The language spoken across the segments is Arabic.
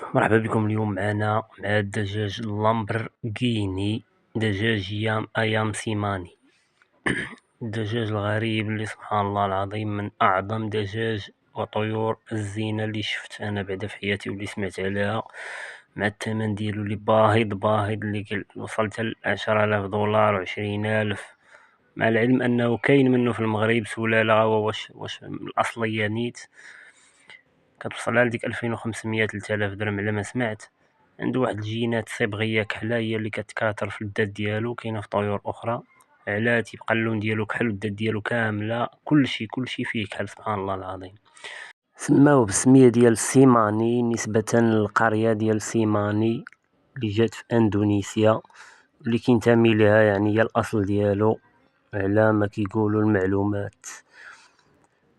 مرحبا بكم اليوم معنا مع الدجاج لامبرغيني دجاج أيام سيماني. الدجاج الغريب اللي سبحان الله العظيم من أعظم دجاج وطيور الزينة اللي شفت أنا بعدا في حياتي واللي سمعت عليها، مع الثمن ديالو اللي باهظ اللي وصل حتى ل10,000 دولار و20,000، مع العلم أنه كاين منه في المغرب سلالة واش من الأصلية نيت كتوصل لديك 2500 3000 درهم على ما سمعت. عنده واحد الجينات صبغية كحلة هي اللي كتكاثر في الذات ديالو، كاينة في طيور أخرى علاه تيبقى اللون ديالو كحل والذات ديالو كاملة كلشي فيه كحل سبحان الله العظيم. سماوه بالسمية ديال سيماني نسبة للقرية ديال سيماني اللي جات في اندونيسيا، اللي كينتمي ليها يعني هي الأصل ديالو على ما كيقولوا المعلومات.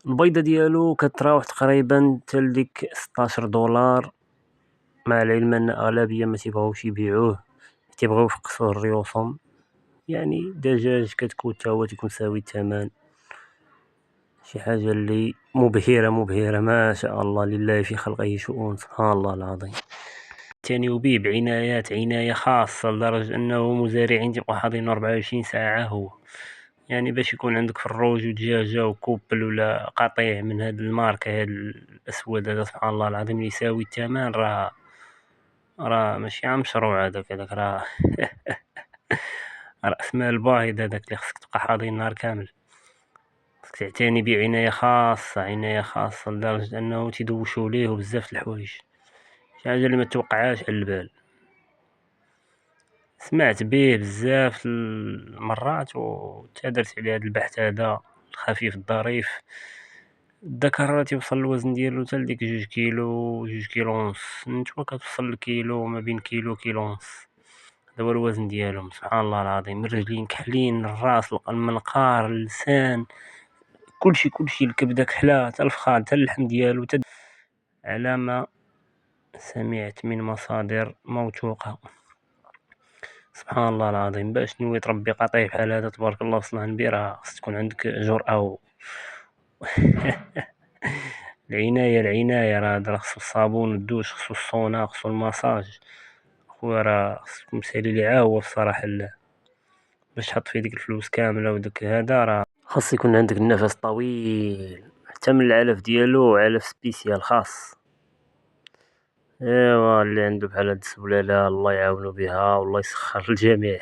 البيضة ديالو كتراوح تقريبا حتى لديك 16 دولار، مع العلم أن الأغلبية متيبغيوش يبيعوه، تيبغيو يفقسوا الريوسهم، يعني دجاج كتكون تا هو تيكون ساوي الثمن، شي حاجة اللي مبهرة ما شاء الله لله في خلقه شؤون سبحان الله العظيم. اعتنيو به عناية خاصة لدرجة أنه مزارعين تيبقاو حاضرينو 24 ساعة هو، يعني باش يكون عندك فروج ودجاجة وكوبل ولا قطيع من هاد الماركة هاد الأسود هذا سبحان الله العظيم اللي يساوي الثمن، راه ماشي مشروع هذاك راه رأس مال باهظ هذاك اللي خصك تبقى حاضر النهار كامل، خصك تعتني به عناية خاصة لدرجة أنه تيدوشو ليه بزاف د الحوايج، شي حاجة اللي متوقعهاش على البال. سمعت به بزاف المرات وتا درت عليه هاد البحث هذا الخفيف الظريف. الذكر راه تيوصل الوزن ديالو حتى لديك 2 كيلو 2 كيلو ونص، النتوما كتوصل لكيلو ما بين كيلو ونص، هذا هو الوزن ديالهم سبحان الله العظيم. الرجلين كحلين، الراس المنقار اللسان كلشي الكبدة كحلة حتى الفخاد حتى اللحم ديالو على ما سمعت من مصادر موثوقة سبحان الله العظيم. باش تنوي تربي قطيع بحال هذا تبارك الله وصلنا نبي راه خص تكون عندك جرأة العناية راه خصو الصابون والدوش، خصو الصونا، خصو الماساج، خويا راه خصكم تسالي لي عاوة الصراحة لا باش تحط فيه ديك الفلوس كاملة وداك هذا، راه خاص يكون عندك النفس طويل حتى من العلف ديالو علف سبيسيال خاص. ايوا اللي عنده بحال هاد السلالة الله يعاونو بها والله يسخر الجميع.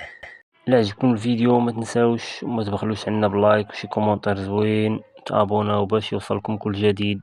إلا عجبكم الفيديو ما تنساوش وما تبخلوش علينا بلايك وشي كومونتير زوين، تابوناو باش يوصلكم كل جديد.